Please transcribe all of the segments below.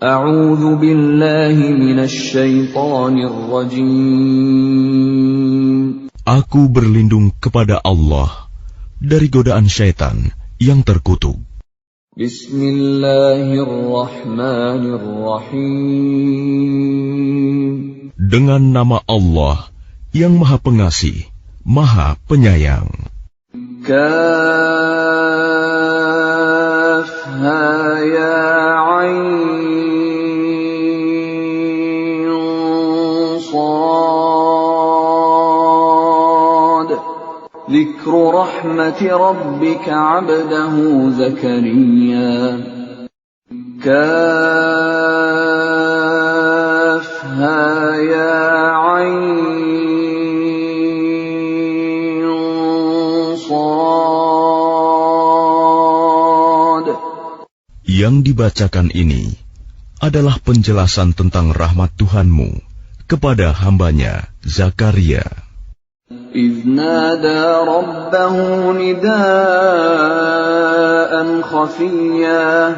A'udzu billahi minasy syaithanir rajim. Aku berlindung kepada Allah dari godaan syaitan yang terkutuk. Bismillahirrahmanirrahim. Dengan nama Allah yang Maha Pengasih, Maha Penyayang. Kaf ha ya ain sad. Dzikru rahmati rabbika 'abdahu Zakariya. Kaf ha ya ain sad. Yang dibacakan ini adalah penjelasan tentang rahmat Tuhanmu kepada hambanya Zakaria. إذ نادى ربه نداء خفيا.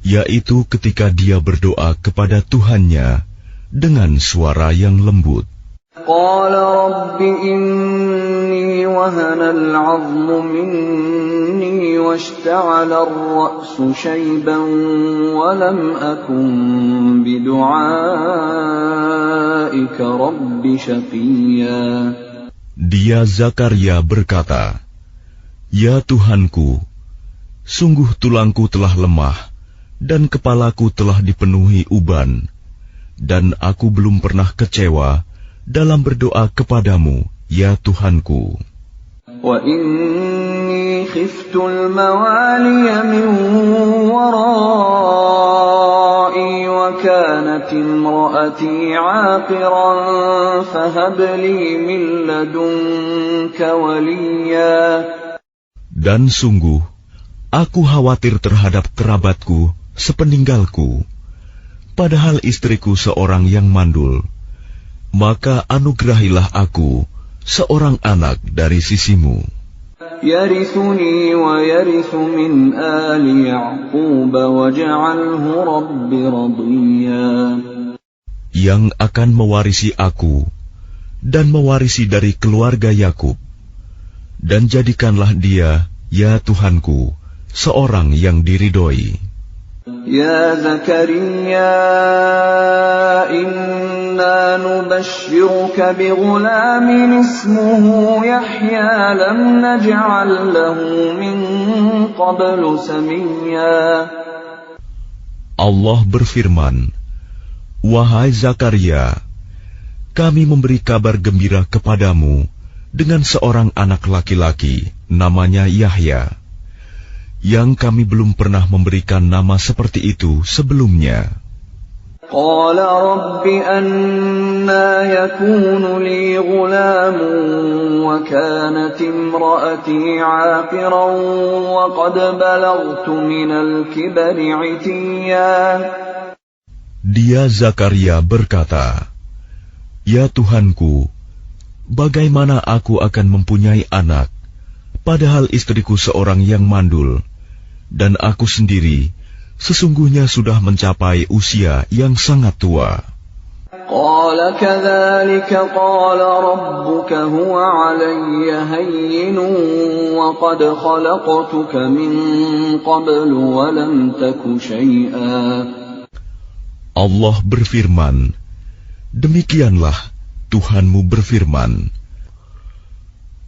Yaitu ketika dia berdoa kepada Tuhannya dengan suara yang lembut. قال رب إني وهن العظم مني واشتعل الرأس شيبا ولم أكن بدعائك رب شقيا. Dia Zakaria berkata, "Ya Tuhanku, sungguh tulangku telah lemah dan kepalaku telah dipenuhi uban, dan aku belum pernah kecewa dalam berdoa kepadamu, ya Tuhanku. وَإِنِّي خِفْتُ الْمَوَالِيَ مِنْ وَرَائِي وَكَانَتِ امْرَأَتِي عَاقِرًا فَهَبْ لِي مِنْ لَدُنْكَ وَلِيًّا. Dan sungguh, aku khawatir terhadap kerabatku sepeninggalku, padahal istriku seorang yang mandul. Maka anugerahilah aku seorang anak dari sisimu, يَرِثُنِي وَيَرِثُ مِنْ آلِ يَعْقُوبَ وَاجْعَلْهُ رَبِّ رَضِيًّا. yang akan mewarisi aku dan mewarisi dari keluarga Yakub, dan jadikanlah dia, ya Tuhanku, seorang yang diridhoi. يَا زَكَرِيَّا إِنَّا نُبَشِّرُكَ بِغُلَامٍ اسْمُهُ يَحْيَىٰ لَمْ نَجْعَل لَّهُ مِن قَبْلُ سَمِيًّا. Allah berfirman, "Wahai Zakaria, kami memberi kabar gembira kepadamu dengan seorang anak laki-laki, namanya Yahya, yang kami belum pernah memberikan nama seperti itu sebelumnya." قال رب أنى يكون لي غلام وكانت امرأتي عاقرا وقد بلغت من الكبر عتيا. Dia Zakaria berkata, "Ya Tuhanku, bagaimana aku akan mempunyai anak, padahal istriku seorang yang mandul, dan aku sendiri sesungguhnya sudah mencapai usia yang sangat tua." قال كذلك قال ربك هو علي هين وقد خلقتك من قبل ولم تك شيئا. Allah berfirman, "Demikianlah Tuhanmu berfirman,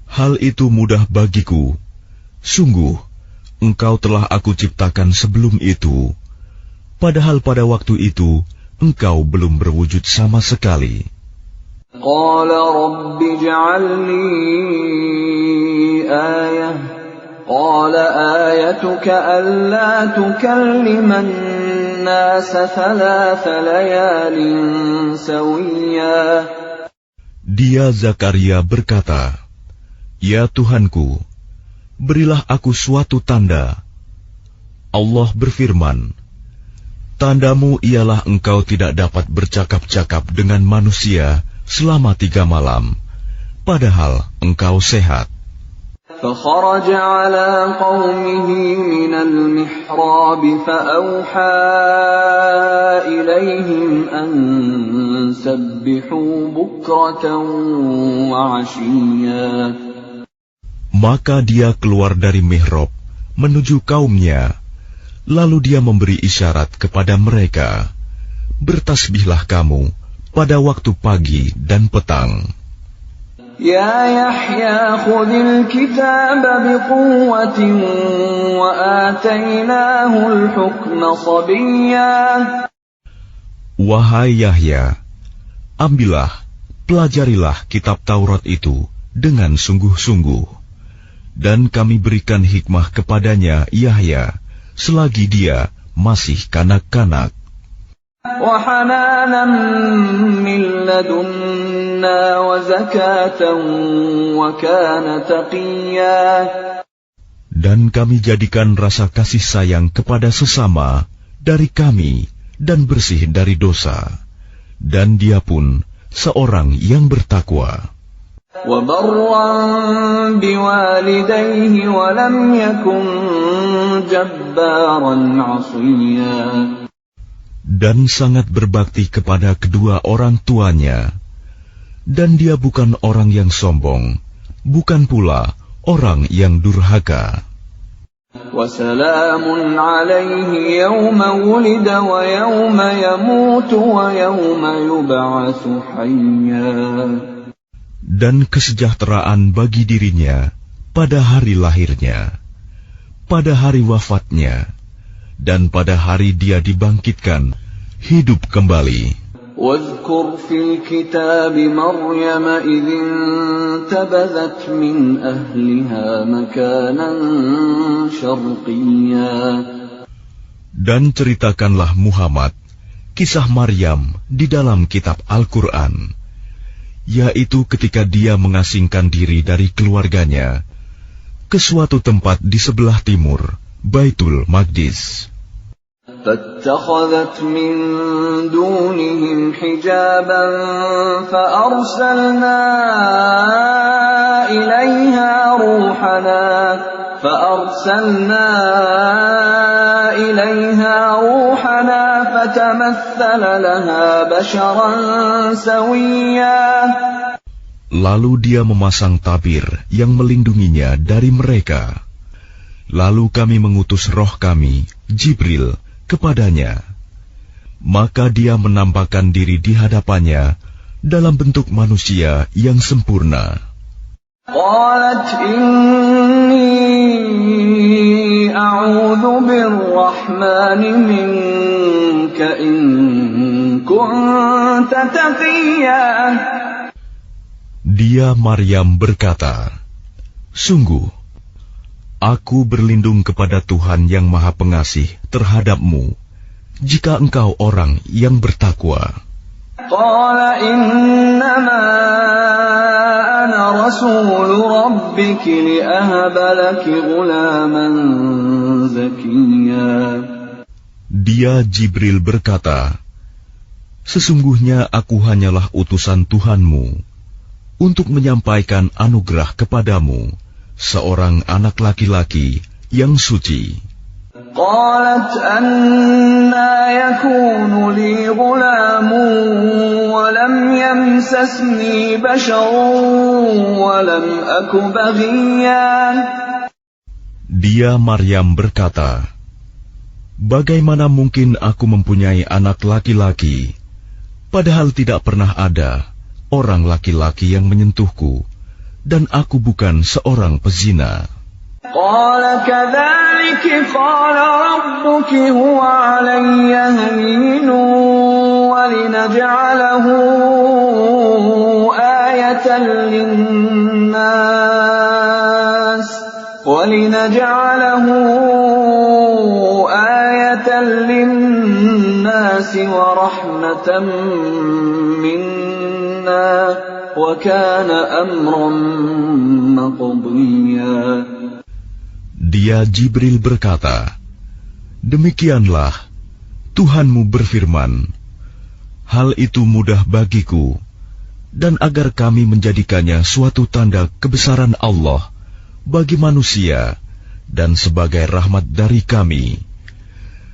hal itu mudah bagiku. Sungguh, Engkau telah aku ciptakan sebelum itu, padahal pada waktu itu Engkau belum berwujud sama sekali." قال رب اجعل لي آية قال آيتك ألا تكلم الناس 3 ليال سويا. Dia Zakaria berkata, "Ya Tuhanku, berilah aku suatu tanda." Allah berfirman, "Tandamu ialah engkau tidak dapat bercakap-cakap dengan manusia selama 3 malam, padahal engkau sehat." فخرج على قومه من المحراب فأوحى إليهم أن سبحوا بكرة وعشيا. Maka dia keluar dari mihrab menuju kaumnya, lalu dia memberi isyarat kepada mereka, bertasbihlah kamu pada waktu pagi dan petang. Ya Yahya khudhil kitab biquwwah wa atainahu al-hukma sabiyya. Wahai Yahya, ambillah, pelajarilah kitab Taurat itu dengan sungguh-sungguh, dan kami berikan hikmah kepadanya Yahya selagi dia masih kanak-kanak. Wa hananan min ladunna wa zakatan wa kana taqiyya. Dan kami jadikan rasa kasih sayang kepada sesama dari kami dan bersih dari dosa, dan dia pun seorang yang bertakwa. Wa barran biwalidayhi wa lam yakun jabbaran 'asiyya. Dan sangat berbakti kepada kedua orang tuanya, dan dia bukan orang yang sombong, bukan pula orang yang durhaka. Wassalamun alaihi yawma wulida wa yawma yamutu wa yawma yub'atsu hayya. Dan kesejahteraan bagi dirinya pada hari lahirnya, pada hari wafatnya, dan pada hari dia dibangkitkan hidup kembali. Wadhkur fil kitab Maryam idh intabadhat min ahliha makanan syarqiyya. Dan ceritakanlah Muhammad kisah Maryam di dalam kitab Al-Quran, yaitu ketika dia mengasingkan diri dari keluarganya ke suatu tempat di sebelah timur Baitul Maqdis. فاتخذت من دونهم حجابا فأرسلنا إليها روحنا فتمثل لها بشرا سويا. Lalu dia memasang tabir yang melindunginya dari mereka. Lalu kami mengutus roh kami, Jibril, kepadanya. Maka dia menampakkan diri di hadapannya dalam bentuk manusia yang sempurna. Qalat inni a'udzu birrahmani minka in kunta taqiyya. Dia Maryam berkata, sungguh, aku berlindung kepada Tuhan yang Maha Pengasih terhadapmu, jika engkau orang yang bertakwa. Qala innama ana rasulu rabbiki li'ahaba laki ghulaman zakiyya. Dia Jibril berkata, sesungguhnya aku hanyalah utusan Tuhanmu untuk menyampaikan anugerah kepadamu, seorang anak laki-laki yang suci. Qalat anna yakunu li ghulamun wa lam yamsasni basharun wa lam aku baghiyan. Dia Maryam berkata, bagaimana mungkin aku mempunyai anak laki-laki, padahal tidak pernah ada orang laki-laki yang menyentuhku, dan aku bukan seorang pezina. Qala kadzalika qala rabbuki huwa 'alayya hayyinun wa linaj'alahu ayatan lin-nas wa rahmatan minna wa kana amran maqdiya. Dia Jibril berkata, demikianlah Tuhanmu berfirman, hal itu mudah bagiku, dan agar kami menjadikannya suatu tanda kebesaran Allah bagi manusia dan sebagai rahmat dari kami.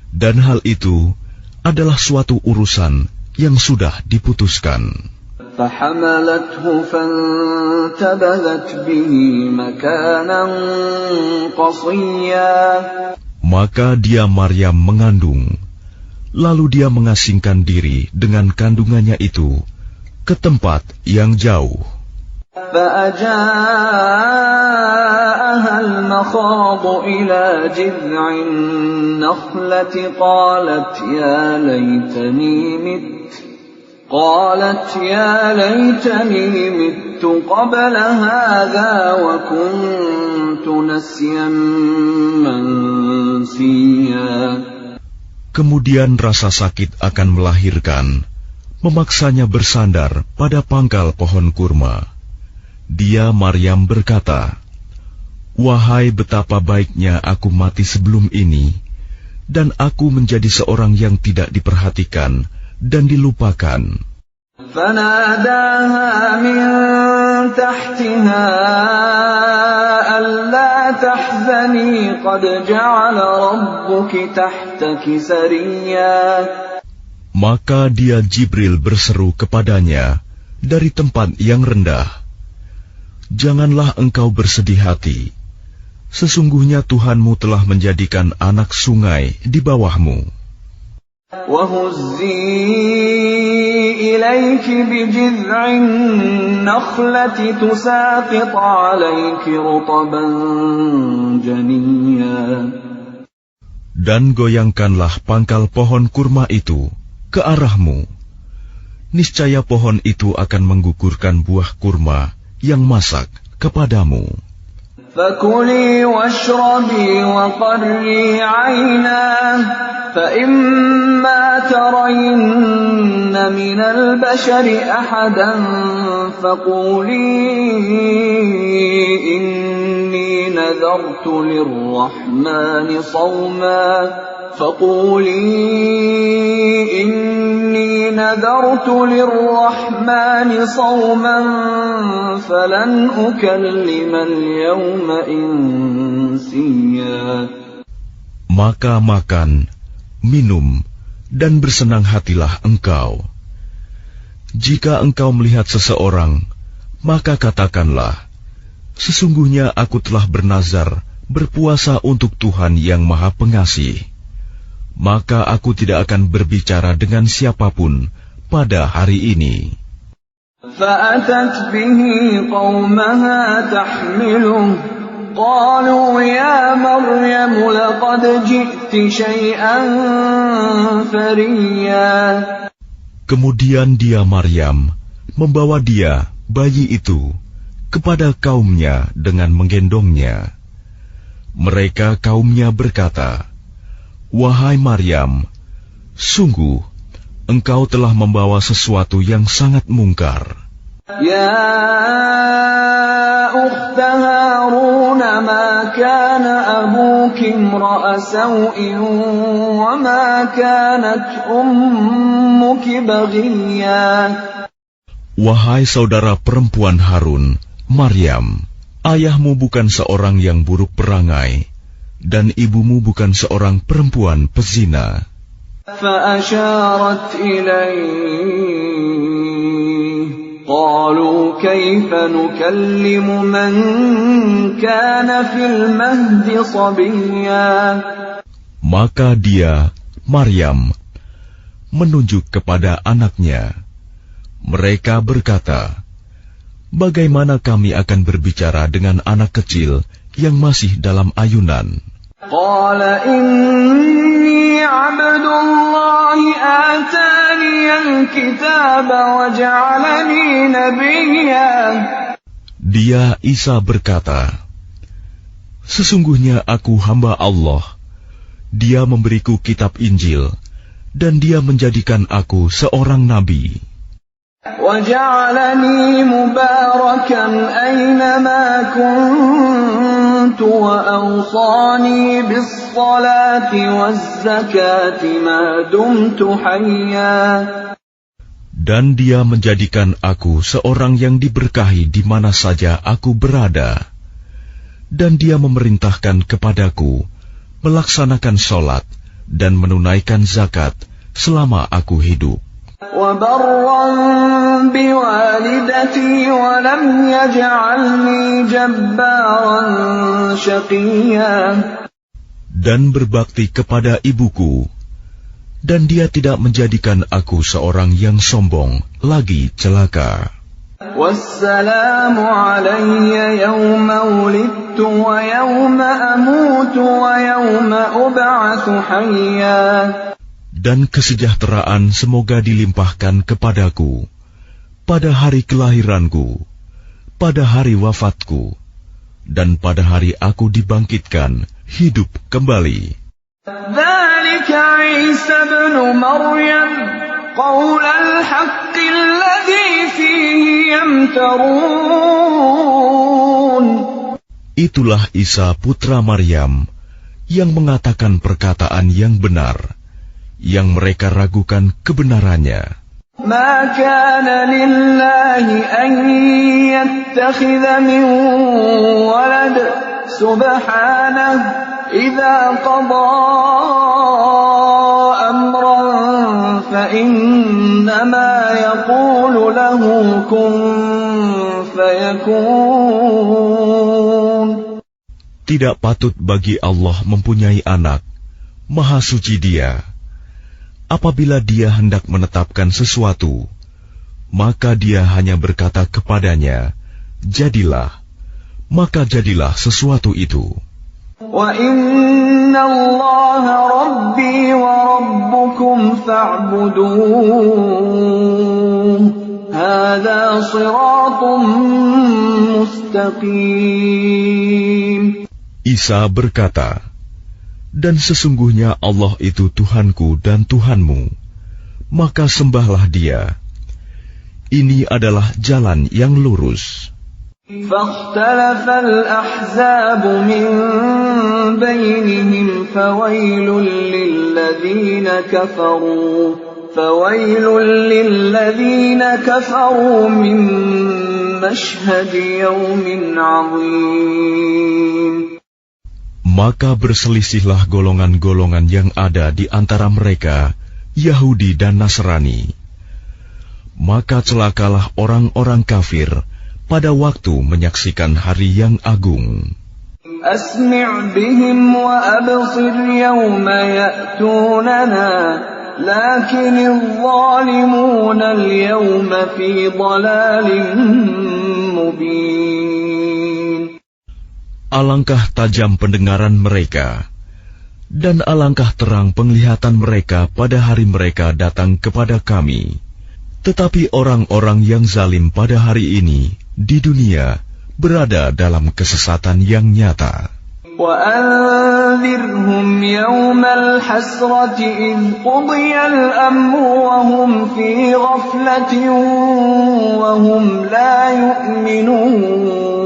Dan hal itu adalah suatu urusan yang sudah diputuskan. فحملته فانتبذت به مكانا قصيا. Maka dia Maryam mengandung, lalu dia mengasingkan diri dengan kandungannya itu ke tempat yang jauh. فأجاءها المخاض إلى جذع النخلة قالت يا ليتني مت قبل هذا وكنت نسيا منسيا. Kemudian rasa sakit akan melahirkan memaksanya bersandar pada pangkal pohon kurma. Dia Maryam berkata, "Wahai betapa baiknya aku mati sebelum ini, dan aku menjadi seorang yang tidak diperhatikan dan dilupakan." فناداها من تحتها ألا تحزني قد جعل ربك تحتك سريا. Maka dia Jibril berseru kepadanya dari tempat yang rendah, "Janganlah engkau bersedih hati. Sesungguhnya Tuhanmu telah menjadikan anak sungai di bawahmu." وَهُزِّي إِلَيْكِ بِجِذْعِ النَّخْلَةِ تُسَاقِطْ عَلَيْكِ رُطَبًا جَنِيًّا. Dan goyangkanlah pangkal pohon kurma itu ke arahmu. Niscaya pohon itu akan menggugurkan buah kurma yang masak kepadamu. فَكُلِي وَاشْرَبِي وَقَرِّي عَيْنًا فَإِمَّا تَرَيِنَّ مِنَ الْبَشَرِ أَحَدًا فَقُولِي إِنِّي نَذَرْتُ لِلرَّحْمَنِ صَوْمًا فَلَنْ أُكَلِّمَ الْيَوْمَ إِنسِيًّا. Maka makan, minum, dan bersenang hatilah engkau. Jika engkau melihat seseorang, maka katakanlah, "Sesungguhnya aku telah bernazar berpuasa untuk Tuhan yang Maha Pengasih." Maka aku tidak akan berbicara dengan siapapun pada hari ini. فَأَتَتْ بِهِ قَوْمَهَا تَحْمِلُهُ قَالُوا يَا مَرْيَمُ لَقَدْ جِئْتِ شَيْئًا فَرِيًّا. Kemudian dia Maryam membawa dia, bayi itu, kepada kaumnya dengan menggendongnya. Mereka kaumnya berkata, "Wahai Maryam, sungguh engkau telah membawa sesuatu yang sangat mungkar." Ya ukhta Harun ma kana abuki imra'a saw'in wa ma kanat ummuki baghiyya. Wahai saudara perempuan Harun, Maryam, ayahmu bukan seorang yang buruk perangai, dan ibumu bukan seorang perempuan pezina. فَأَشَارَتْ إِلَيْهِ قَالُوا كَيْفَ نُكَلِّمُ مَنْ كَانَ فِي الْمَهْدِ صَبِيًّا. Maka dia, Maryam, menunjuk kepada anaknya. Mereka berkata, "Bagaimana kami akan berbicara dengan anak kecil yang masih dalam ayunan?" قال إني عبد الله آتاني الكتاب وجعلني نبيا. Dia Isa berkata, "Sesungguhnya aku hamba Allah. Dia memberiku kitab Injil, dan dia menjadikan aku seorang nabi. وَجَعَلَنِي مُبَارَكًا أَيْنَمَا كُنتُ وَأَوْصَانِي بِالصَّلَاةِ وَالزَّكَاةِ مَا دُمْتُ حَيًّا. Dan dia menjadikan aku seorang yang diberkahi di mana saja aku berada. Dan dia memerintahkan kepadaku melaksanakan sholat dan menunaikan zakat selama aku hidup. وَبَرًّا بِوَالِدَتِي وَلَمْ يَجْعَلْنِي جَبَّارًا شَقِيًّا. Dan berbakti kepada ibuku, dan dia tidak menjadikan aku seorang yang sombong lagi celaka. وَالسَّلَامُ عَلَيَّ يَوْمَ وُلِدتُّ وَيَوْمَ أَمُوتُ وَيَوْمَ أُبْعَثُ حَيًّا. Dan kesejahteraan semoga dilimpahkan kepadaku pada hari kelahiranku, pada hari wafatku, dan pada hari aku dibangkitkan hidup kembali. ذَلِكَ عِيسَى ابْنُ مَرْيَمَ قَوْلَ الْحَقِّ الَّذِي فِيهِ يَمْتَرُونَ. Itulah Isa putra Maryam yang mengatakan perkataan yang benar, yang mereka ragukan kebenarannya. مَا كَانَ لِلَّهِ أَن يَتَّخِذَ مِن وَلَدٍ سُبْحَانَهُ إِذَا قَضَىٰ أَمْرًا فَإِنَّمَا يَقُولُ لَهُ كُن فَيَكُونُ. Tidak patut bagi Allah mempunyai anak, Maha Suci Dia. Apabila Dia hendak menetapkan sesuatu, maka Dia hanya berkata kepadanya, jadilah, maka jadilah sesuatu itu. وَإِنَّ اللَّهَ رَبِّي وَرَبُّكُمْ فَاعْبُدُوهُ هَذَا صِرَاطٌ مُسْتَقِيمٌ. Isa berkata, dan sesungguhnya Allah itu Tuhanku dan Tuhanmu, maka sembahlah Dia. Ini adalah jalan yang lurus. فَاخْتَلَفَ الْأَحْزَابُ مِنْ بَيْنِهِمْ فَوَيْلٌ لِلَّذِينَ كَفَرُوا مِنْ مَشْهَدِ يَوْمٍ عَظِيمٍ. Maka berselisihlah golongan-golongan yang ada di antara mereka, Yahudi dan Nasrani. Maka celakalah orang-orang kafir pada waktu menyaksikan hari yang agung. أَسْمِعْ بِهِمْ وَأَبْصِرْ يَوْمَ يَأْتُونَنَا لَكِنِ الظَّالِمُونَ الْيَوْمَ فِي ضَلَالٍ مُبِينٍ. Alangkah tajam pendengaran mereka, dan alangkah terang penglihatan mereka pada hari mereka datang kepada kami. Tetapi orang-orang yang zalim pada hari ini di dunia berada dalam kesesatan yang nyata. وَأَنذِرْهُمْ يَوْمَ الْحَسْرَةِ إِذْ قُضِيَ الْأَمْرُ وَهُمْ فِي غَفْلَةٍ وَهُمْ لَا يُؤْمِنُونَ.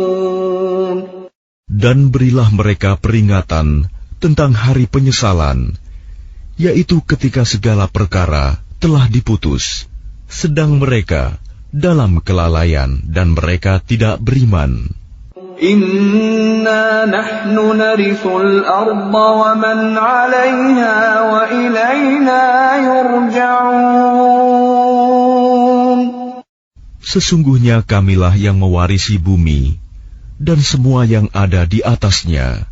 Dan berilah mereka peringatan tentang hari penyesalan, yaitu ketika segala perkara telah diputus, sedang mereka dalam kelalaian dan mereka tidak beriman. Inna nahnu narithul arda wa man 'alayha wa ilayna yurja'un. Sesungguhnya kamilah yang mewarisi bumi dan semua yang ada di atasnya,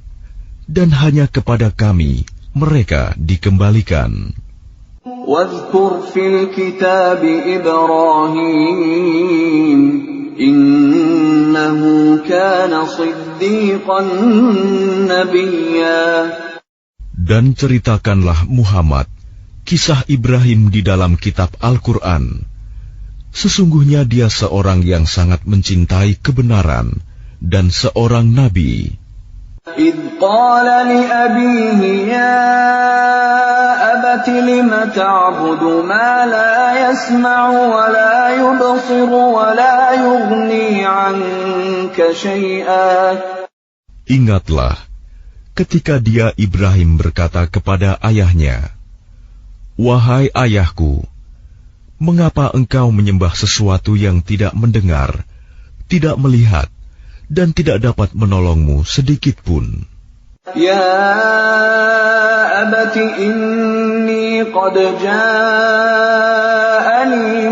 dan hanya kepada kami mereka dikembalikan. Wadhkur fil kitab Ibrahim innahu kana siddiqan nabiyya. Dan ceritakanlah Muhammad kisah Ibrahim di dalam kitab Al-Quran. Sesungguhnya dia seorang yang sangat mencintai kebenaran dan seorang nabi. إِذْ قَالَ لِأَبِيهِ يَا أَبَتِ لِمَ تَعْبُدُ مَا لَا يَسْمَعُ وَلَا يُبْصِرُ وَلَا يُغْنِي عَنكَ شَيْئًا. Ingatlah ketika dia Ibrahim berkata kepada ayahnya, "Wahai ayahku, mengapa engkau menyembah sesuatu yang tidak mendengar, tidak melihat, dan tidak dapat menolongmu sedikit pun. Ya abati inni qad ja'ani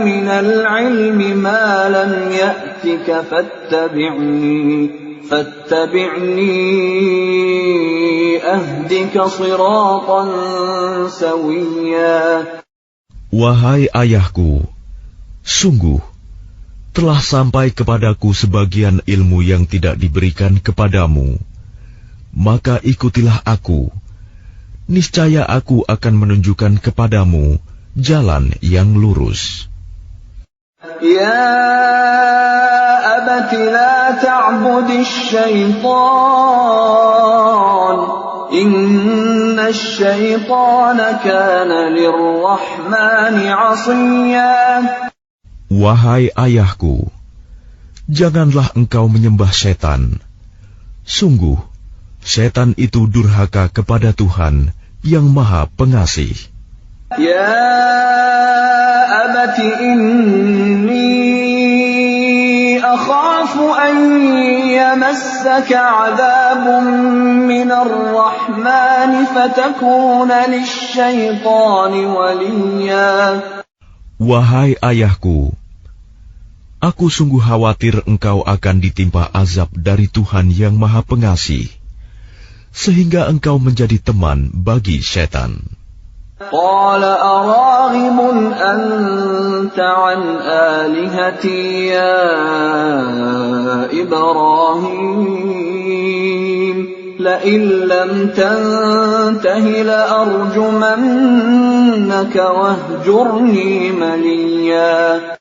minal ilmi ma lam ya'tika fattabi'ni ahdika siratan sawiyya. Wahai ayahku, sungguh telah sampai kepadaku sebagian ilmu yang tidak diberikan kepadamu. Maka ikutilah aku. Niscaya aku akan menunjukkan kepadamu jalan yang lurus. Ya abati la ta'budis syaitan. Inna syaitana kana lirrahmani 'asiyya. Wahai ayahku, janganlah engkau menyembah setan. Sungguh, setan itu durhaka kepada Tuhan yang Maha Pengasih. Ya abati inni akhafu an yamassaka 'adabun minar rahmani fatakuna lisyaitani waliyya. Wahai ayahku, aku sungguh khawatir engkau akan ditimpa azab dari Tuhan yang Maha Pengasih, sehingga engkau menjadi teman bagi setan. Qala araghibun anta an alihati ya Ibrahim la'in lam tantahi la'arjumannaka wahjurni maliyya.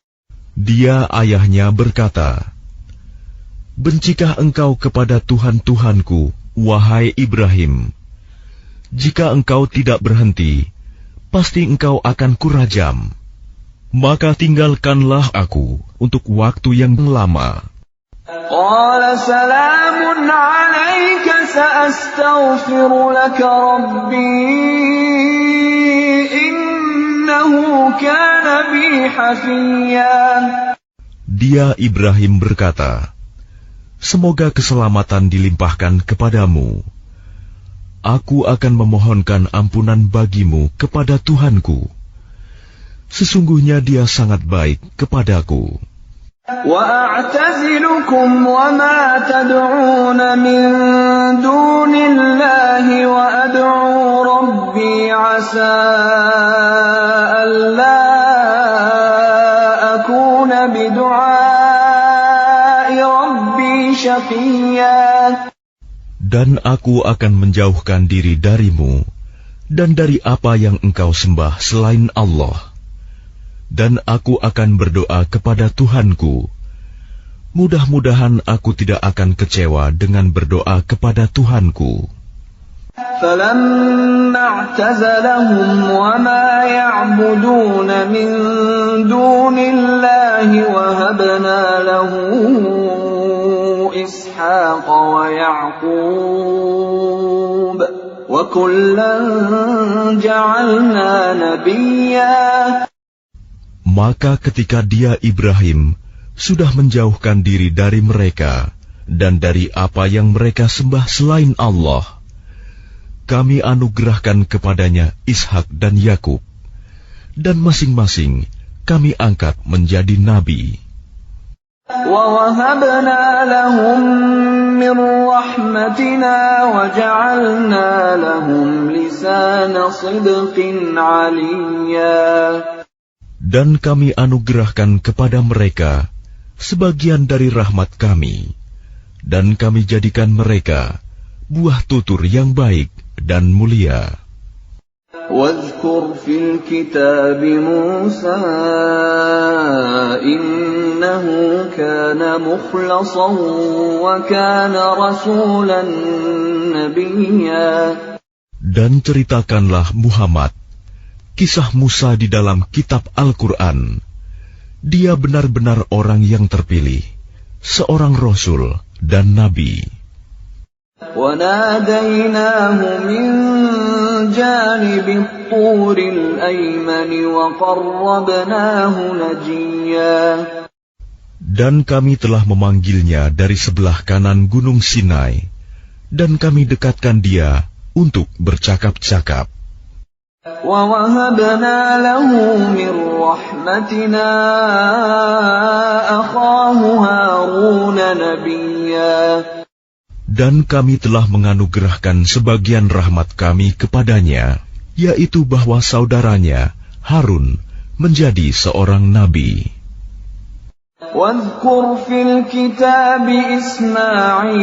Dia ayahnya berkata, "Bencikah engkau kepada Tuhan-Tuhanku, wahai Ibrahim? Jika engkau tidak berhenti, pasti engkau akan kurajam. Maka tinggalkanlah aku untuk waktu yang lama." Qala salamun 'alaika sa'astaghfiru laka rabbi innahu kana bi hafiyya. Dia Ibrahim berkata, "Semoga keselamatan dilimpahkan kepadamu. Aku akan memohonkan ampunan bagimu kepada Tuhanku. Sesungguhnya Dia sangat baik kepadaku." وَأَعْتَزِلُكُمْ وَمَا تَدْعُونَ مِن دُونِ اللَّهِ وَأَدْعُو رَبِّي عَسَىٰ أَلَّا أَكُونَ بِدُعَاءِ رَبِّي شَقِيًّا. Dan aku akan menjauhkan diri darimu dan dari apa yang engkau sembah selain Allah. Dan aku akan berdoa kepada Tuhanku. Mudah-mudahan aku tidak akan kecewa dengan berdoa kepada Tuhanku. فَلَمَّا اعْتَزَلَهُمْ وَمَا يَعْبُدُونَ مِن دُونِ اللَّهِ وَهَبْنَا لَهُ إِسْحَاقَ وَيَعْقُوبَ وَكُلًّا جَعَلْنَا نَبِيًّا. Maka ketika dia Ibrahim sudah menjauhkan diri dari mereka dan dari apa yang mereka sembah selain Allah, kami anugerahkan kepadanya Ishak dan Yakub, dan masing-masing kami angkat menjadi nabi. وَوَهَبْنَا لَهُم مِّن رَّحْمَتِنَا وَجَعَلْنَا لَهُمْ لِسَانَ صِدْقٍ عَلِيًّا. Dan kami anugerahkan kepada mereka sebagian dari rahmat kami, dan kami jadikan mereka buah tutur yang baik dan mulia. وَاذْكُرْ فِي الْكِتَابِ مُوسَىٰ إِنَّهُ كَانَ مُخْلَصًا وَكَانَ رَسُولًا نَبِيًّا. Dan ceritakanlah Muhammad kisah Musa di dalam kitab Al-Quran. Dia benar-benar orang yang terpilih, seorang Rasul dan Nabi. وَنَادَيْنَاهُ مِن جَانِبِ الطُّورِ الْأَيْمَنِ وَقَرَّبْنَاهُ نَجِيًّا. Dan kami telah memanggilnya dari sebelah kanan gunung Sinai, dan kami dekatkan dia untuk bercakap-cakap. وَوَهَبْنَا لَهُ مِنْ رَحْمَتِنَا أَخَاهُ هَارُونَ نَبِيًّا. Dan kami telah menganugerahkan sebagian rahmat kami kepadanya, yaitu bahwa saudaranya Harun menjadi seorang nabi. وَاذْكُرْ فِي الْكِتَابِ إِسْمَاعِيلَ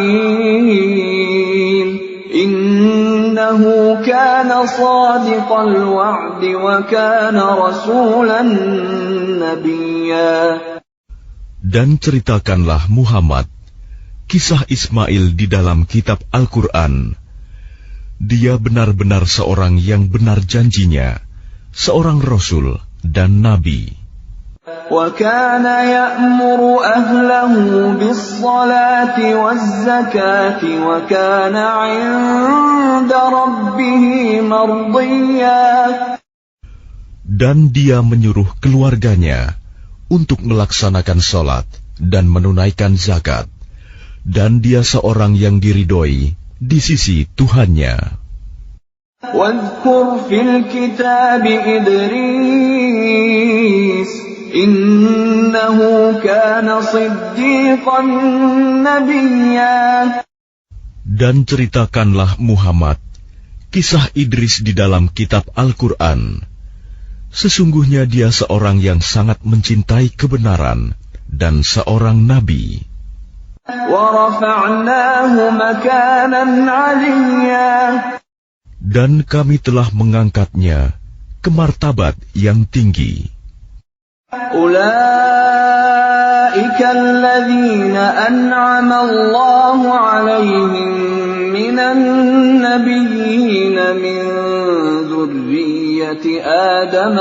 إِنَّهُ كَانَ صَادِقَ الْوَعْدِ وَكَانَ رَسُولًا نَبِيًّا. Dan ceritakanlah Muhammad kisah Ismail di dalam kitab Al-Quran. Dia benar-benar seorang yang benar janjinya, seorang Rasul dan Nabi. وَكَانَ يَأْمُرُ أَهْلَهُ بِالصَّلَاةِ وَالزَّكَاةِ وَكَانَ عِندَ رَبِّهِ مَرْضِيًّا. Dan dia menyuruh keluarganya untuk melaksanakan sholat dan menunaikan zakat, dan dia seorang yang diridhoi di sisi Tuhannya. وَاذْكُرْ فِي الْكِتَابِ إِدْرِيسَ إِنَّهُ كَانَ صِدِّيقًا نَبِيًّا. Dan ceritakanlah Muhammad kisah Idris di dalam kitab Al-Quran. Sesungguhnya dia seorang yang sangat mencintai kebenaran dan seorang nabi. وَرَفَعْنَاهُ مَكَانًا عَلِيًّا. Dan kami telah mengangkatnya ke martabat yang tinggi. أُولَئِكَ الَّذِينَ أَنْعَمَ اللَّهُ عَلَيْهِمْ مِنَ النَّبِيِّينَ مِنْ ذُرِّيَّةِ آدَمَ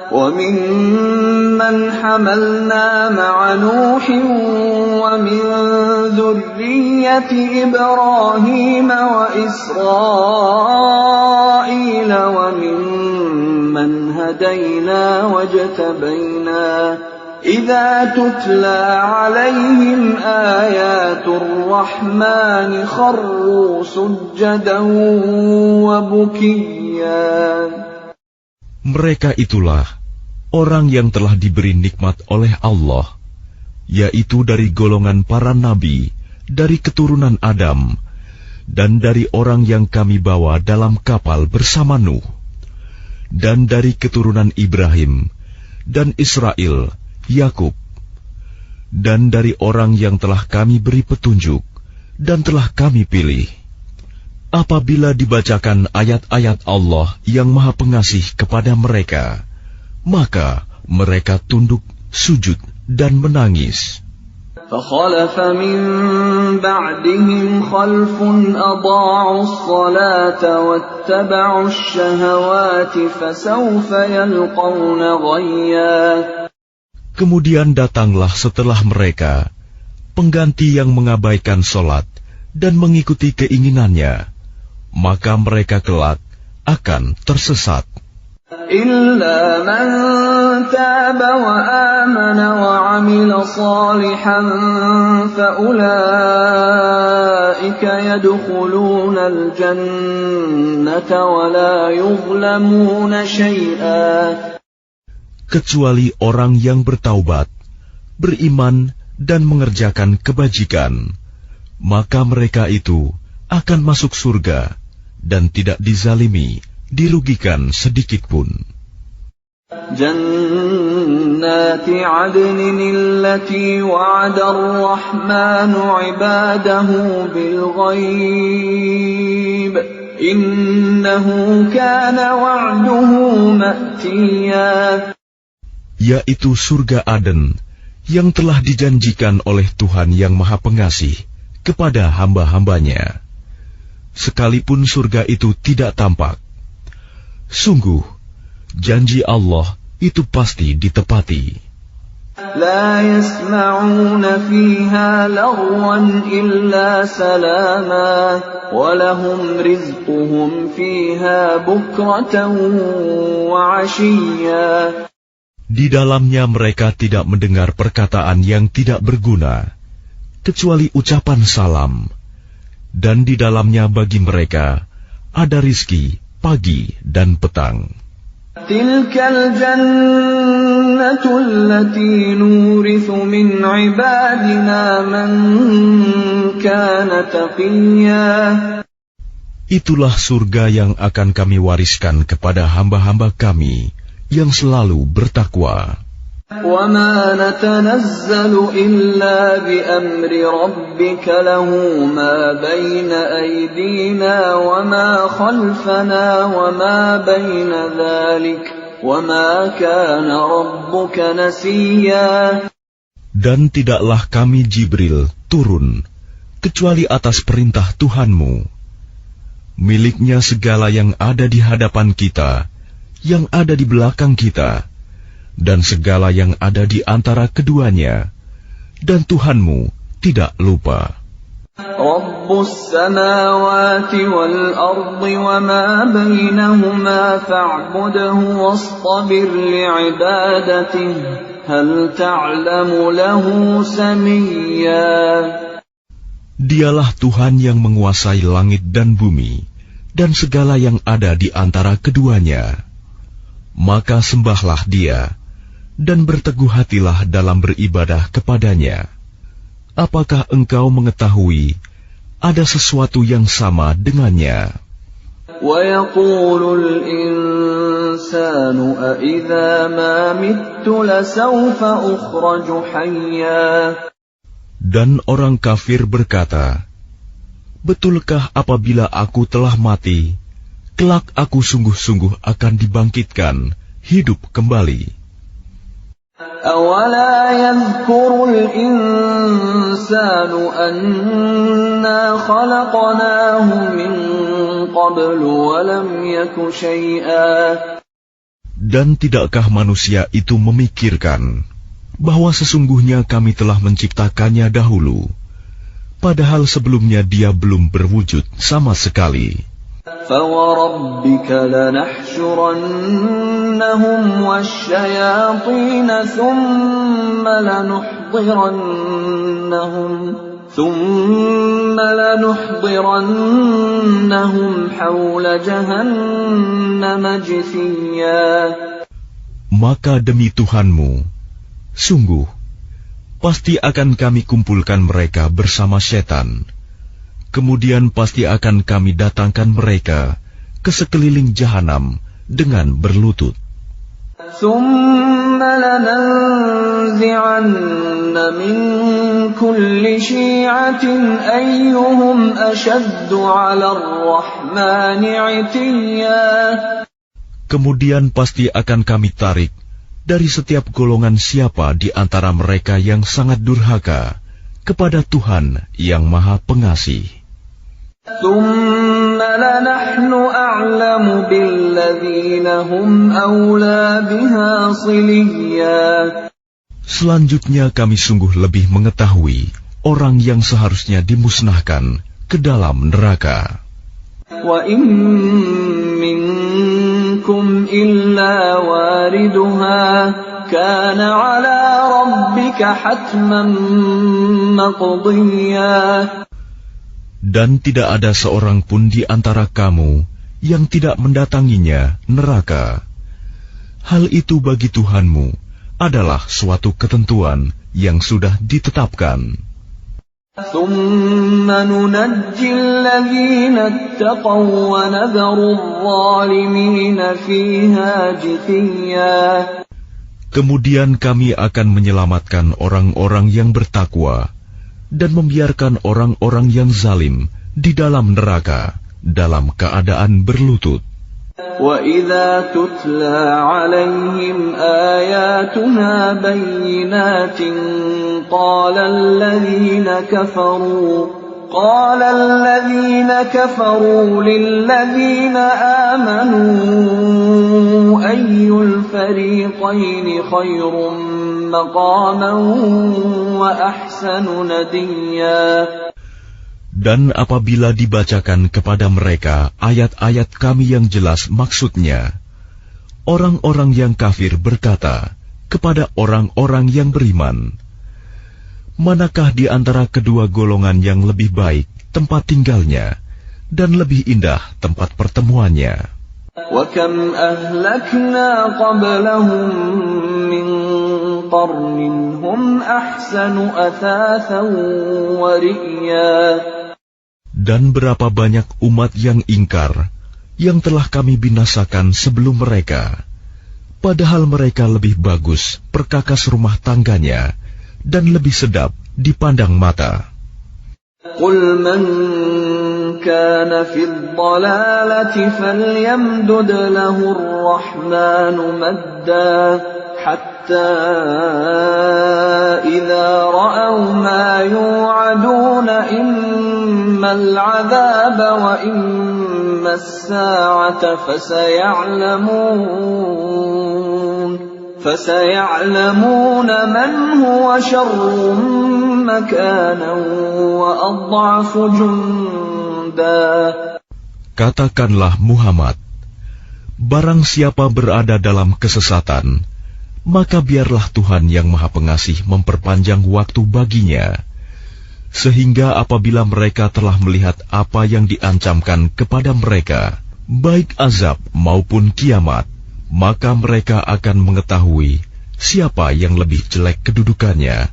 وَمِمَّنْ حَمَلْنَا مَعَ نُوحٍ وَمِنْ ذُرِّيَّةِ إِبْرَاهِيمَ وَإِسْرَائِيلَ وَمِمَّنْ هَدَيْنَا وَاجْتَبَيْنَا إِذَا تُتْلَى عَلَيْهِمْ آيَاتُ الرَّحْمَنِ خَرُّوا سُجَّدًا وَبُكِيًّا. Mereka itulah orang yang telah diberi nikmat oleh Allah, yaitu dari golongan para nabi, dari keturunan Adam, dan dari orang yang kami bawa dalam kapal bersama Nuh, dan dari keturunan Ibrahim, dan Israel, Yakub, dan dari orang yang telah kami beri petunjuk, dan telah kami pilih. Apabila dibacakan ayat-ayat Allah yang Maha Pengasih kepada mereka, maka mereka tunduk, sujud, dan menangis. فَخَلَفَ مِنْ بَعْدِهِمْ خَلْفٌ أَضَاعُوا الصَّلَاةَ وَاتَّبَعُوا الشَّهَوَاتِ فَسَوْفَ يَلْقَوْنَ غَيًّا. Kemudian datanglah setelah mereka pengganti yang mengabaikan sholat dan mengikuti keinginannya, maka mereka kelak akan tersesat. إِلَّا مَنْ تَابَ وَآمَنَ وَعَمِلَ صَالِحًا فَأُولَئِكَ يَدْخُلُونَ الْجَنَّةَ وَلَا يُظْلَمُونَ شَيْئًا. Kecuali orang yang bertaubat, beriman, dan mengerjakan kebajikan, maka mereka itu akan masuk surga dan tidak dizalimi, dirugikan sedikitpun. جَنَّاتِ عَدْنٍ الَّتِي وَعَدَ الرَّحْمَنُ عِبَادَهُ بِالْغَيْبِ إِنَّهُ كَانَ وَعْدُهُ مَأْتِيًّا. Yaitu surga Aden yang telah dijanjikan oleh Tuhan yang Maha Pengasih kepada hamba-hambanya. Sekalipun surga itu tidak tampak, sungguh janji Allah itu pasti ditepati. لا يسمعون فيها لغوا إلا سلاما ولهم رزقهم فيها بكرة وعشيا. Di dalamnya mereka tidak mendengar perkataan yang tidak berguna, kecuali ucapan salam, dan di dalamnya bagi mereka ada rizki pagi dan petang. Tilkal jannatu allati nurithu min ibadina man kana taqiyya. Itulah surga yang akan kami wariskan kepada hamba-hamba kami yang selalu bertakwa. وَمَا نَتَنَزَّلُ إِلَّا بِأَمْرِ رَبِّكَ لَهُ مَا بَيْنَ أَيْدِينَا وَمَا خَلْفَنَا وَمَا بَيْنَ ذَلِكَ وَمَا كَانَ رَبُّكَ نَسِيًّا. Dan tidaklah kami Jibril turun kecuali atas perintah Tuhanmu. Miliknya segala yang ada di hadapan kita, yang ada di belakang kita, dan segala yang ada di antara keduanya, dan Tuhanmu tidak lupa. Rabbus samawati wal ardi wa ma bainahuma fa'budhu wastabir li'ibadatihi hal ta'lamu lahu samiyya. Dialah Tuhan yang menguasai langit dan bumi, dan segala yang ada di antara keduanya. Maka sembahlah Dia, dan berteguh hatilah dalam beribadah kepadanya. Apakah engkau mengetahui ada sesuatu yang sama dengannya? وَيَقُولُ الْإِنسَانُ أَإِذَا مَا مِتُّ لَسَوْفَ أُخْرَجُ حَيًّا. Dan orang kafir berkata, betulkah apabila aku telah mati, kelak aku sungguh-sungguh akan dibangkitkan, hidup kembali. أَوَلَا يَذْكُرُ الْإِنسَانُ أَنَّا خَلَقْنَاهُ مِنْ قَبْلُ وَلَمْ يَكُ شَيْئًا. Dan tidakkah manusia itu memikirkan bahwa sesungguhnya kami telah menciptakannya dahulu, padahal sebelumnya dia belum berwujud sama sekali. فَوَرَبِّكَ لَنَحْشُرَنَّهُمْ وَالشَّيَاطِينَ ثُمَّ لَنُحْضِرَنَّهُمْ حَوْلَ جَهَنَّمَ جِثِيًّا. Maka demi Tuhanmu, sungguh, pasti akan kami kumpulkan mereka bersama setan. Kemudian pasti akan kami datangkan mereka ke sekeliling jahanam dengan berlutut. ثُمَّ لَنَنزِعَنَّ مِنْ كُلِّ شِيعَةٍ أَيُّهُمْ أَشَدُّ عَلَى الرَّحْمَنِ عِتِيًّا. Kemudian pasti akan kami tarik dari setiap golongan siapa di antara mereka yang sangat durhaka kepada Tuhan yang Maha Pengasih. ثُمَّ لَنَحْنُ أَعْلَمُ بِالَّذِينَ هُمْ أَوْلَى بِهَا صِلِيًّا. Selanjutnya kami sungguh lebih mengetahui orang yang seharusnya dimusnahkan ke dalam neraka. وَإِن مِّنكُمْ إِلَّا وَارِدُهَا كَانَ عَلَى رَبِّكَ حَتْمًا مَّقْضِيًّا. Dan tidak ada seorang pun di antara kamu yang tidak mendatanginya neraka. Hal itu bagi Tuhanmu adalah suatu ketentuan yang sudah ditetapkan. ثُمَّ نُنَجِّي الَّذِينَ اتَّقَوْا وَنَذَرُ الظَّالِمِينَ فِيهَا جِثِيًّا. Kemudian kami akan menyelamatkan orang-orang yang bertakwa dan membiarkan orang-orang yang zalim di dalam neraka dalam keadaan berlutut. وَإِذَا تُتْلَى عَلَيْهِمْ آيَاتُنَا بَيِّنَاتٍ قَالَ الَّذِينَ كَفَرُوا لِلَّذِينَ آمَنُوا أَيُّ الْفَرِيقَيْنِ خَيْرٌ مَّقَامًا وَأَحْسَنُ نَدِيًّا. Dan apabila dibacakan kepada mereka ayat-ayat kami yang jelas maksudnya, orang-orang yang kafir berkata, kepada orang-orang yang beriman. Manakah di antara kedua golongan yang lebih baik tempat tinggalnya dan lebih indah tempat pertemuannya? وَكَمْ أَهْلَكْنَا قَبْلَهُمْ مِنْ قَرْنٍ هُمْ أَحْسَنُ أَثَاثًا وَرِئْيًا. Dan berapa banyak umat yang ingkar yang telah kami binasakan sebelum mereka, padahal mereka lebih bagus perkakas rumah tangganya dan lebih sedap dipandang mata. قُلْ مَنْ كَانَ فِي الضَّلَالَةِ فَلْيَمْدُدْ لَهُ الرَّحْمَنُ مَدًّا حَتَّى إِذَا رَأَوْا مَا يُوعَدُونَ إِمَّا الْعَذَابَ وَإِمَّا السَّاعَةَ فَسَيَعْلَمُونَ مَنْ هُوَ شَرٌّ مَكَانًا وَأَضْعَفُ جُنْدًا. Katakanlah Muhammad, barang siapa berada dalam kesesatan, maka biarlah Tuhan yang Maha Pengasih memperpanjang waktu baginya, sehingga apabila mereka telah melihat apa yang diancamkan kepada mereka, baik azab maupun kiamat, maka mereka akan mengetahui siapa yang lebih jelek kedudukannya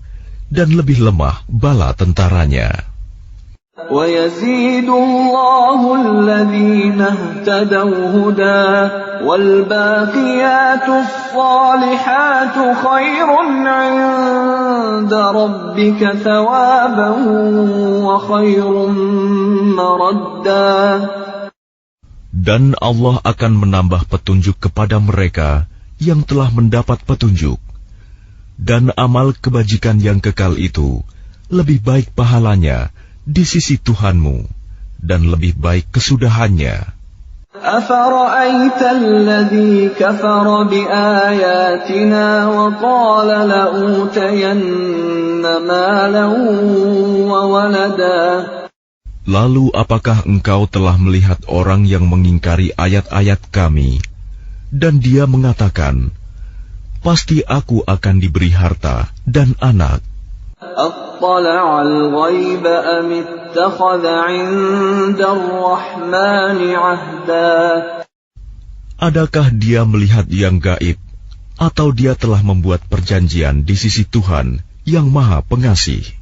dan lebih lemah bala tentaranya. وَيَزِيدُ اللَّهُ الَّذِينَ اهْتَدَوْا هُدًى وَالْبَاقِيَاتُ الصَّالِحَاتُ خَيْرٌ عِندَ رَبِّكَ ثَوَابًا وَخَيْرٌ مَّرَدًّا. Dan Allah akan menambah petunjuk kepada mereka yang telah mendapat petunjuk, dan amal kebajikan yang kekal itu lebih baik pahalanya di sisi Tuhanmu, dan lebih baik kesudahannya. أَفَرَأَيْتَ الَّذِي كَفَرَ بِآيَاتِنَا وَقَالَ لَأُوتَيَنَّ مَالًا وَوَلَدًا. Lalu apakah engkau telah melihat orang yang mengingkari ayat-ayat kami, dan dia mengatakan, pasti aku akan diberi harta dan anak. أَطَّلَعَ الْغَيْبَ أَمِ اتَّخَذَ عِندَ الرَّحْمَنِ عَهْدًا. Adakah dia melihat yang gaib, atau dia telah membuat perjanjian di sisi Tuhan yang Maha Pengasih?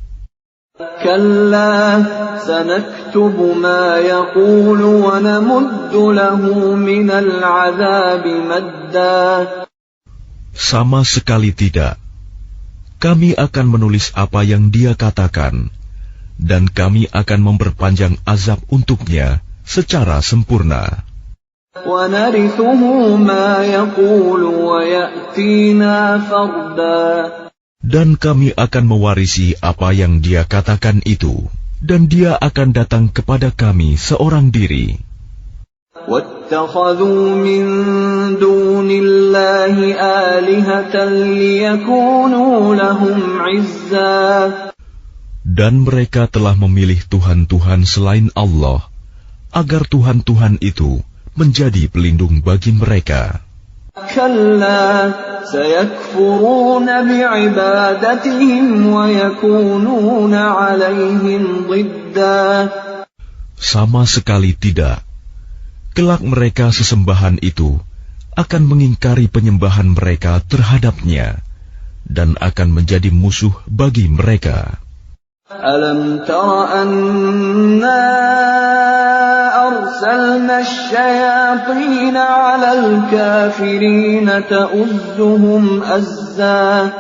كَلَّا سَنَكْتُبُ مَا يَقُولُ وَنَمُدُّ لَهُ مِنَ الْعَذَابِ مَدًّا. Sama sekali tidak. Kami akan menulis apa yang dia katakan, dan kami akan memperpanjang azab untuknya secara sempurna. وَنَرِثُهُ مَا يَقُولُ وَيَأْتِينَا فَرْدًا. Dan kami akan mewarisi apa yang dia katakan itu, dan dia akan datang kepada kami seorang diri. وَاتَّخَذُوا مِن دُونِ اللَّهِ آلِهَةً لِيَكُونُوا لَهُمْ عِزًّا. Dan mereka telah memilih Tuhan-Tuhan selain Allah, agar Tuhan-Tuhan itu menjadi pelindung bagi mereka. كَلَّا سَيَكْفُرُونَ بِعِبَادَتِهِمْ وَيَكُونُونَ عَلَيْهِمْ ضِدًّا. Sama sekali tidak. Kelak mereka sesembahan itu akan mengingkari penyembahan mereka terhadapnya, dan akan menjadi musuh bagi mereka. أَلَمْ تَرَ أَنَّا أَرْسَلْنَا الشَّيَاطِينَ عَلَى الْكَافِرِينَ تَؤُزُّهُمْ أَزًّا.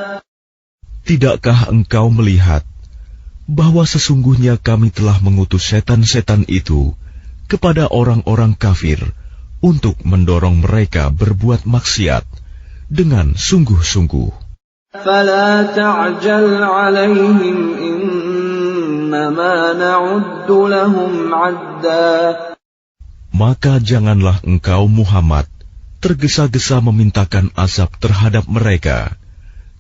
Tidakkah engkau melihat bahwa sesungguhnya kami telah mengutus setan-setan itu kepada orang-orang kafir untuk mendorong mereka berbuat maksiat dengan sungguh-sungguh? فَلَا تَعْجَلْ عَلَيْهِمْ إِنَّمَا نَعُدُّ لَهُمْ عَدًّا. Maka janganlah engkau Muhammad tergesa-gesa memintakan azab terhadap mereka,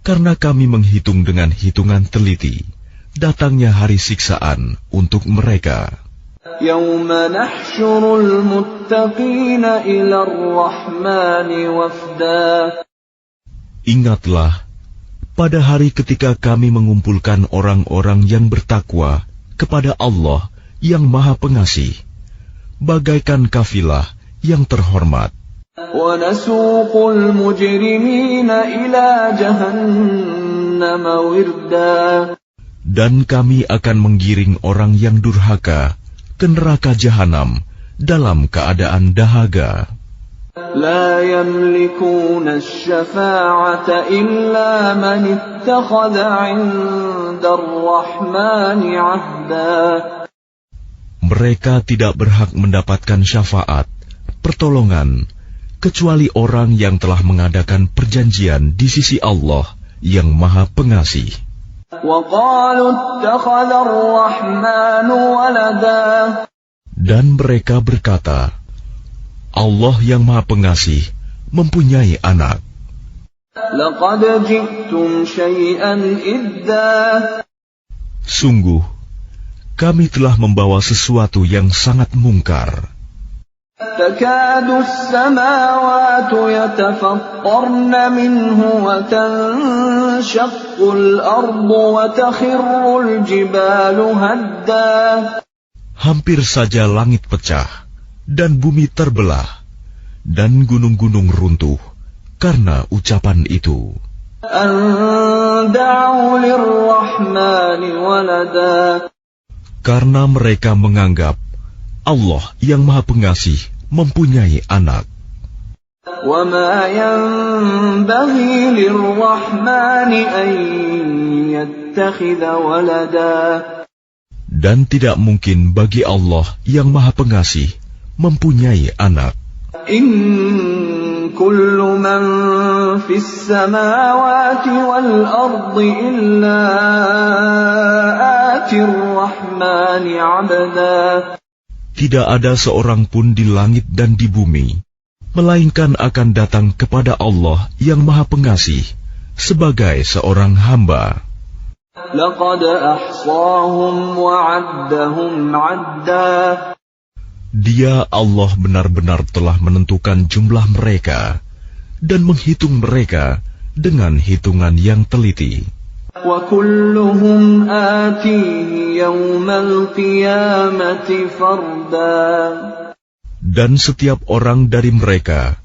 karena kami menghitung dengan hitungan teliti datangnya hari siksaan untuk mereka. يَوْمَ نَحْشُرُ الْمُتَّقِينَ إِلَى الرَّحْمَنِ وَفْدًا. Ingatlah pada hari ketika kami mengumpulkan orang-orang yang bertakwa kepada Allah yang Maha Pengasih, bagaikan kafilah yang terhormat. وَنَسُوقُ الْمُجْرِمِينَ إِلَى جَهَنَّمَ وِرْدًا. Dan kami akan menggiring orang yang durhaka ke neraka jahanam dalam keadaan dahaga. لا يملكون الشفاعة إلا من اتخذ عند الرحمن عهدا. Mereka tidak berhak mendapatkan syafaat, pertolongan, kecuali orang yang telah mengadakan perjanjian di sisi Allah yang Maha Pengasih. وقالوا اتخذ الرحمن ولدا. Dan mereka berkata, Allah yang Maha Pengasih mempunyai anak. لقد جئتم شيئا إدا. Sungguh, kami telah membawa sesuatu yang sangat mungkar. تكاد السماوات يتفطرن منه وتنشق الأرض وتخر الجبال هدا. Hampir saja langit pecah dan bumi terbelah dan gunung-gunung runtuh karena ucapan itu. أن دعوا للرحمن ولدا. Karena mereka menganggap Allah yang Maha Pengasih mempunyai anak. وما ينبغي للرحمن أن يتخذ ولدا. Dan tidak mungkin bagi Allah yang Maha Pengasih mempunyai anak. إن كل من في السماوات والأرض إلا آتي الرحمن عبدا. Tidak ada seorang pun di langit dan di bumi, melainkan akan datang kepada Allah yang Maha Pengasih sebagai seorang hamba. لقد أحصاهم وعدهم عدا. Dia Allah benar-benar telah menentukan jumlah mereka dan menghitung mereka dengan hitungan yang teliti. وكلهم آتيه يوم القيامة فردا. Dan setiap orang dari mereka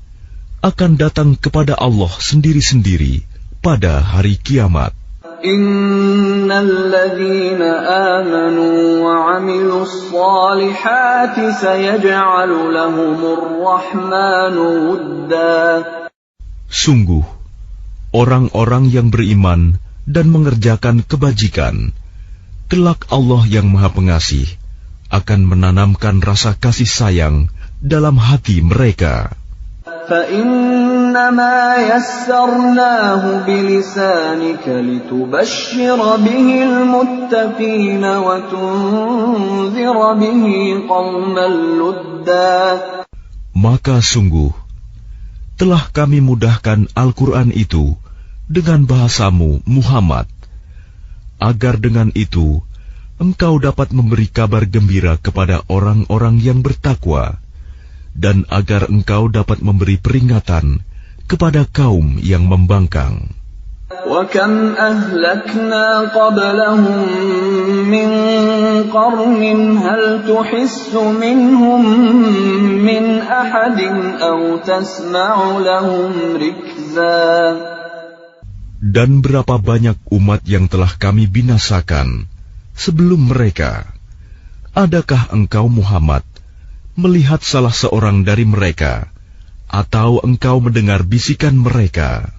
akan datang kepada Allah sendiri-sendiri pada hari kiamat. إن الذين آمنوا وعملوا الصالحات سيجعل لهم الرحمن ودا. Sungguh, orang-orang yang beriman dan mengerjakan kebajikan, kelak Allah yang Maha Pengasih akan menanamkan rasa kasih sayang dalam hati mereka. فإنما يسرناه بلسانك لتبشر به المتقين وتنذر به قوما لدا. Maka sungguh, telah kami mudahkan Al-Quran itu dengan bahasamu Muhammad, agar dengan itu engkau dapat memberi kabar gembira kepada orang-orang yang bertakwa, dan agar engkau dapat memberi peringatan kepada kaum yang membangkang. وَكَمْ أَهْلَكْنَا قَبْلَهُمْ مِنْ قَرْنٍ هَلْ تُحِسُّ مِنْهُمْ مِنْ أَحَدٍ أَوْ تَسْمَعُ لَهُمْ رِكْزًا. Dan berapa banyak umat yang telah kami binasakan sebelum mereka. Adakah engkau Muhammad melihat salah seorang dari mereka, atau engkau mendengar bisikan mereka?